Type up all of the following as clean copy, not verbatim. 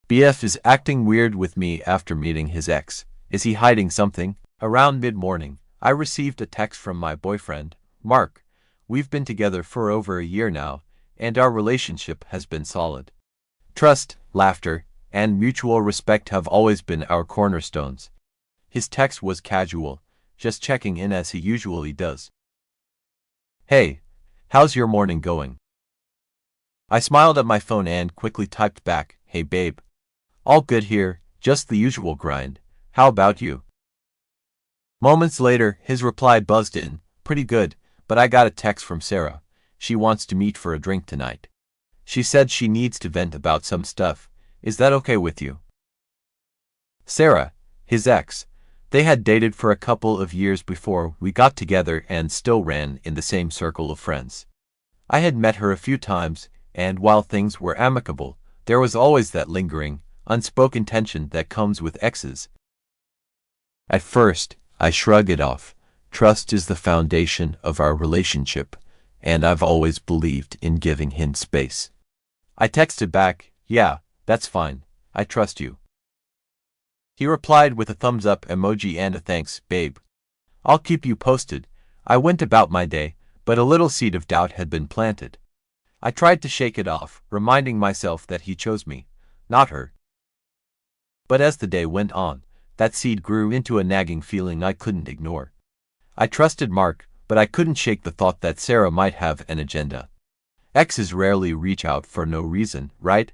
BF is acting weird with me after meeting his ex. Is he hiding something? Around mid-morning, I received a text from my boyfriend, Mark. We've been together for over a year now, and our relationship has been solid. Trust, laughter, and mutual respect have always been our cornerstones. His text was casual, just checking in as he usually does. Hey, how's your morning going? I smiled at my phone and quickly typed back, hey babe. All good here, just the usual grind. How about you? Moments later, his reply buzzed in, pretty good, but I got a text from Sarah. She wants to meet for a drink tonight. She said she needs to vent about some stuff. Is that okay with you? Sarah, his ex. They had dated for a couple of years before we got together and still ran in the same circle of friends. I had met her a few times, and while things were amicable, there was always that lingering, unspoken tension that comes with exes. At first, I shrugged it off. Trust is the foundation of our relationship, and I've always believed in giving him space. I texted back, yeah, that's fine, I trust you. He replied with a thumbs up emoji and a thanks, babe. I'll keep you posted. I went about my day, but a little seed of doubt had been planted. I tried to shake it off, reminding myself that he chose me, not her. But as the day went on, that seed grew into a nagging feeling I couldn't ignore. I trusted Mark, but I couldn't shake the thought that Sarah might have an agenda. Exes rarely reach out for no reason, right?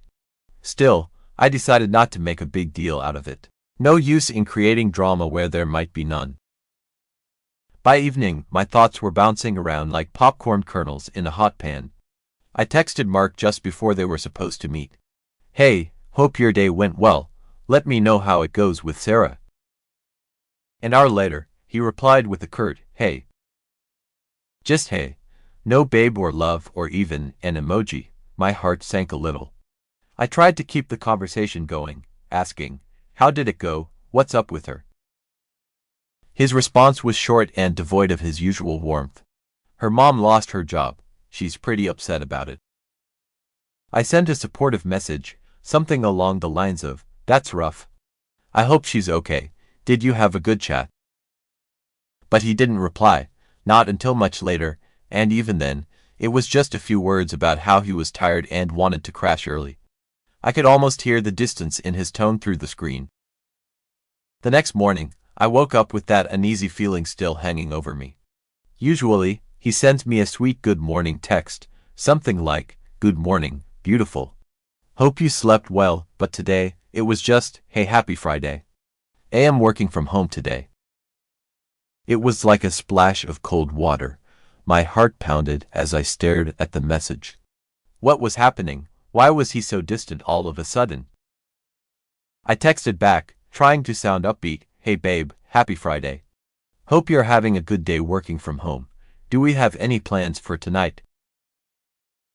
Still, I decided not to make a big deal out of it. No use in creating drama where there might be none. By evening, my thoughts were bouncing around like popcorn kernels in a hot pan. I texted Mark just before they were supposed to meet. Hey, hope your day went well. Let me know how it goes with Sarah. An hour later, he replied with a curt, hey. Just hey. No babe or love or even an emoji. My heart sank a little. I tried to keep the conversation going, asking, how did it go? What's up with her? His response was short and devoid of his usual warmth. Her mom lost her job. She's pretty upset about it. I sent a supportive message, something along the lines of, that's rough. I hope she's okay. Did you have a good chat? But he didn't reply, not until much later, and even then, it was just a few words about how he was tired and wanted to crash early. I could almost hear the distance in his tone through the screen. The next morning, I woke up with that uneasy feeling still hanging over me. Usually, he sends me a sweet good morning text, something like, good morning, beautiful. Hope you slept well, but today, it was just, hey happy Friday. I am working from home today. It was like a splash of cold water. My heart pounded as I stared at the message. What was happening? Why was he so distant all of a sudden? I texted back, trying to sound upbeat, hey babe, happy Friday. Hope you're having a good day working from home. Do we have any plans for tonight?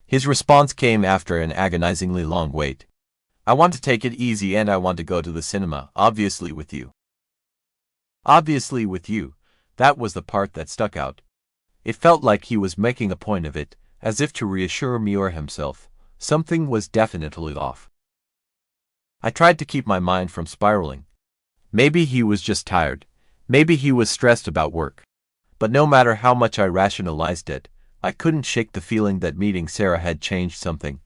His response came after an agonizingly long wait. I want to take it easy and I want to go to the cinema, obviously with you. Obviously with you. That was the part that stuck out. It felt like he was making a point of it, as if to reassure me or himself. Something was definitely off. I tried to keep my mind from spiraling. Maybe he was just tired. Maybe he was stressed about work. But no matter how much I rationalized it, I couldn't shake the feeling that meeting Sarah had changed something.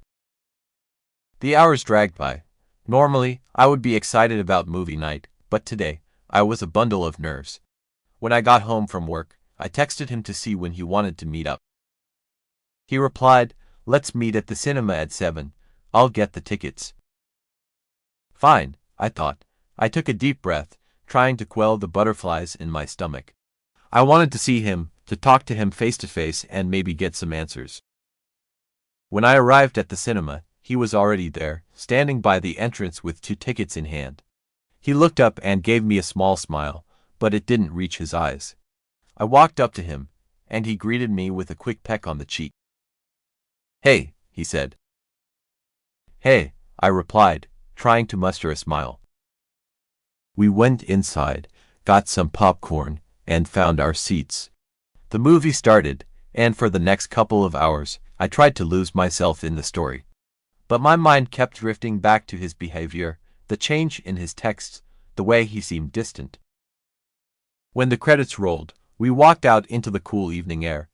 The hours dragged by. Normally, I would be excited about movie night, but today, I was a bundle of nerves. When I got home from work, I texted him to see when he wanted to meet up. He replied, let's meet at the cinema at 7. I'll get the tickets. Fine, I thought. I took a deep breath, trying to quell the butterflies in my stomach. I wanted to see him, to talk to him face to face and maybe get some answers. When I arrived at the cinema, he was already there, standing by the entrance with 2 tickets in hand. He looked up and gave me a small smile, but it didn't reach his eyes. I walked up to him, and he greeted me with a quick peck on the cheek. Hey, he said. Hey, I replied, trying to muster a smile. We went inside, got some popcorn, and found our seats. The movie started, and for the next couple of hours, I tried to lose myself in the story. But my mind kept drifting back to his behavior, the change in his texts, the way he seemed distant. When the credits rolled, we walked out into the cool evening air.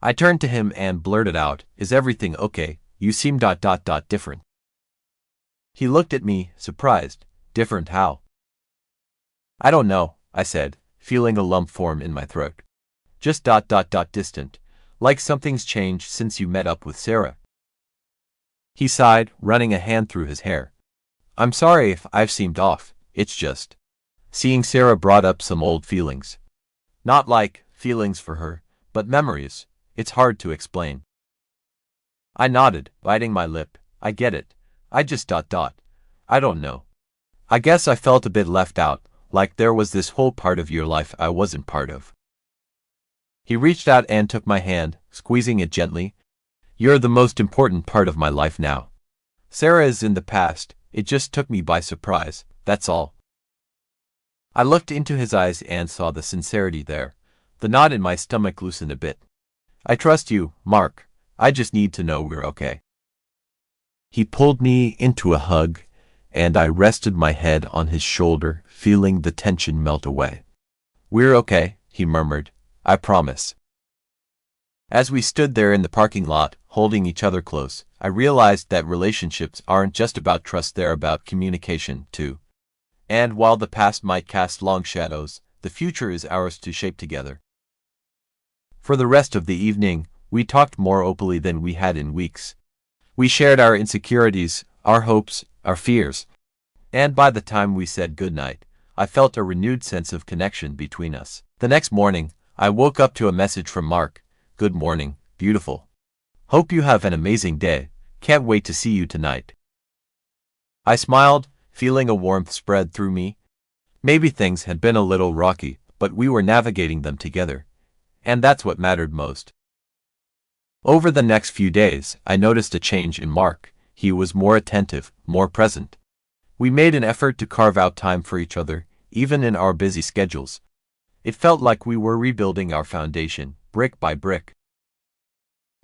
I turned to him and blurted out, "Is everything okay? You seem different." He looked at me, surprised. Different how? "I don't know," I said, feeling a lump form in my throat. "Just distant, like something's changed since you met up with Sarah." He sighed, running a hand through his hair. "I'm sorry if I've seemed off, it's just seeing Sarah brought up some old feelings. Not like feelings for her, but memories. It's hard to explain." I nodded, biting my lip. "I get it. I just I don't know. I guess I felt a bit left out, like there was this whole part of your life I wasn't part of." He reached out and took my hand, squeezing it gently. "You're the most important part of my life now. Sarah is in the past, it just took me by surprise, that's all." I looked into his eyes and saw the sincerity there. The knot in my stomach loosened a bit. "I trust you, Mark. I just need to know we're okay." He pulled me into a hug, and I rested my head on his shoulder, feeling the tension melt away. "We're okay," he murmured. "I promise." As we stood there in the parking lot, holding each other close, I realized that relationships aren't just about trust, they're about communication, too. And while the past might cast long shadows, the future is ours to shape together. For the rest of the evening, we talked more openly than we had in weeks. We shared our insecurities, our hopes, our fears. And by the time we said goodnight, I felt a renewed sense of connection between us. The next morning, I woke up to a message from Mark. "Good morning, beautiful. Hope you have an amazing day. Can't wait to see you tonight." I smiled, feeling a warmth spread through me. Maybe things had been a little rocky, but we were navigating them together. And that's what mattered most. Over the next few days, I noticed a change in Mark. He was more attentive, more present. We made an effort to carve out time for each other, even in our busy schedules. It felt like we were rebuilding our foundation, brick by brick.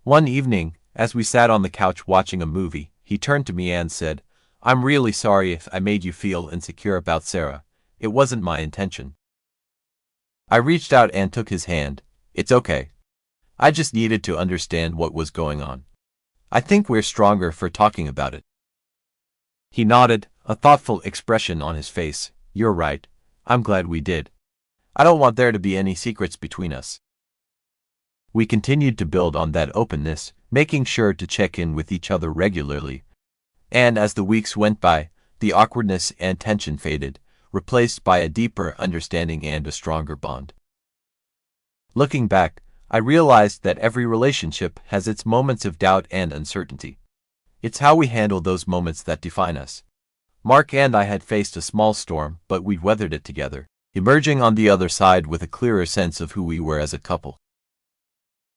One evening, as we sat on the couch watching a movie, he turned to me and said, "I'm really sorry if I made you feel insecure about Sarah. It wasn't my intention." I reached out and took his hand. "It's okay. I just needed to understand what was going on. I think we're stronger for talking about it." He nodded, a thoughtful expression on his face. "You're right. I'm glad we did. I don't want there to be any secrets between us." We continued to build on that openness, making sure to check in with each other regularly. And as the weeks went by, the awkwardness and tension faded, replaced by a deeper understanding and a stronger bond. Looking back, I realized that every relationship has its moments of doubt and uncertainty. It's how we handle those moments that define us. Mark and I had faced a small storm, but we'd weathered it together, emerging on the other side with a clearer sense of who we were as a couple.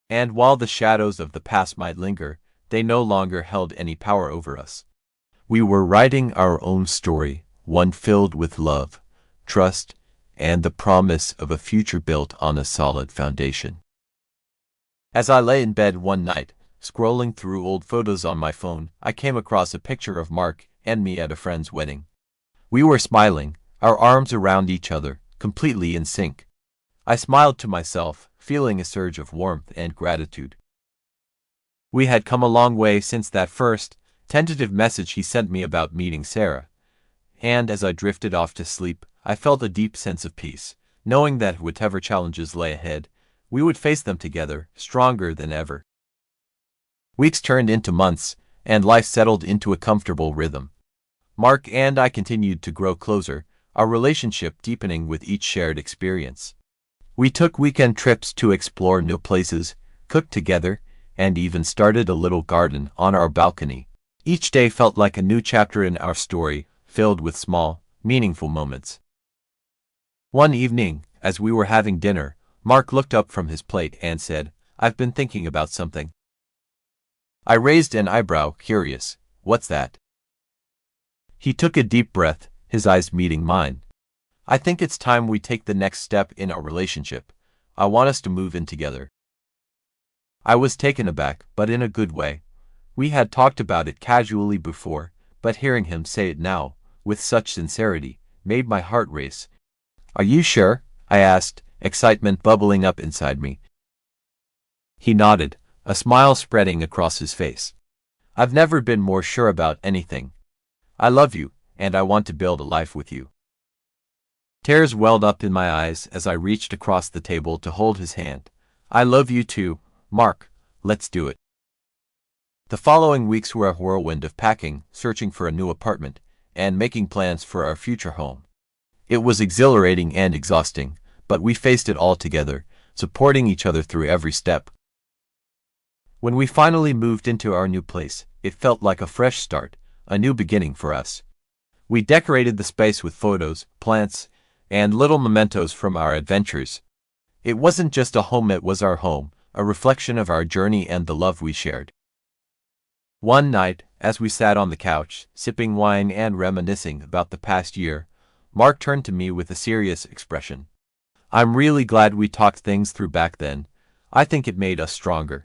And while the shadows of the past might linger, they no longer held any power over us. We were writing our own story, one filled with love, trust, and the promise of a future built on a solid foundation. As I lay in bed one night, scrolling through old photos on my phone, I came across a picture of Mark and me at a friend's wedding. We were smiling, our arms around each other, completely in sync. I smiled to myself, feeling a surge of warmth and gratitude. We had come a long way since that first, tentative message he sent me about meeting Sarah. And as I drifted off to sleep, I felt a deep sense of peace, knowing that whatever challenges lay ahead, we would face them together, stronger than ever. Weeks turned into months, and life settled into a comfortable rhythm. Mark and I continued to grow closer, our relationship deepening with each shared experience. We took weekend trips to explore new places, cooked together, and even started a little garden on our balcony. Each day felt like a new chapter in our story, filled with small, meaningful moments. One evening, as we were having dinner, Mark looked up from his plate and said, "I've been thinking about something." I raised an eyebrow, curious. "What's that?" He took a deep breath, his eyes meeting mine. "I think it's time we take the next step in our relationship. I want us to move in together." I was taken aback, but in a good way. We had talked about it casually before, but hearing him say it now, with such sincerity, made my heart race. "Are you sure?" I asked, excitement bubbling up inside me. He nodded, a smile spreading across his face. "I've never been more sure about anything. I love you, and I want to build a life with you." Tears welled up in my eyes as I reached across the table to hold his hand. "I love you too, Mark. Let's do it." The following weeks were a whirlwind of packing, searching for a new apartment, and making plans for our future home. It was exhilarating and exhausting, but we faced it all together, supporting each other through every step. When we finally moved into our new place, it felt like a fresh start, a new beginning for us. We decorated the space with photos, plants, and little mementos from our adventures. It wasn't just a home, it was our home, a reflection of our journey and the love we shared. One night, as we sat on the couch, sipping wine and reminiscing about the past year, Mark turned to me with a serious expression. "I'm really glad we talked things through back then. I think it made us stronger."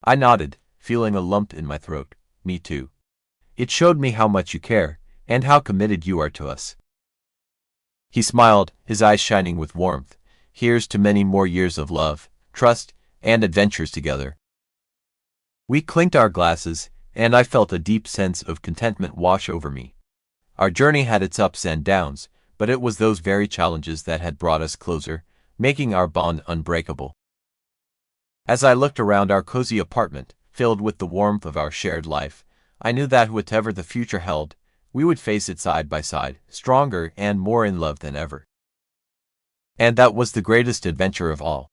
I nodded, feeling a lump in my throat. "Me too. It showed me how much you care, and how committed you are to us." He smiled, his eyes shining with warmth. "Here's to many more years of love, trust, and adventures together." We clinked our glasses, and I felt a deep sense of contentment wash over me. Our journey had its ups and downs, but it was those very challenges that had brought us closer, making our bond unbreakable. As I looked around our cozy apartment, filled with the warmth of our shared life, I knew that whatever the future held, we would face it side by side, stronger and more in love than ever. And that was the greatest adventure of all.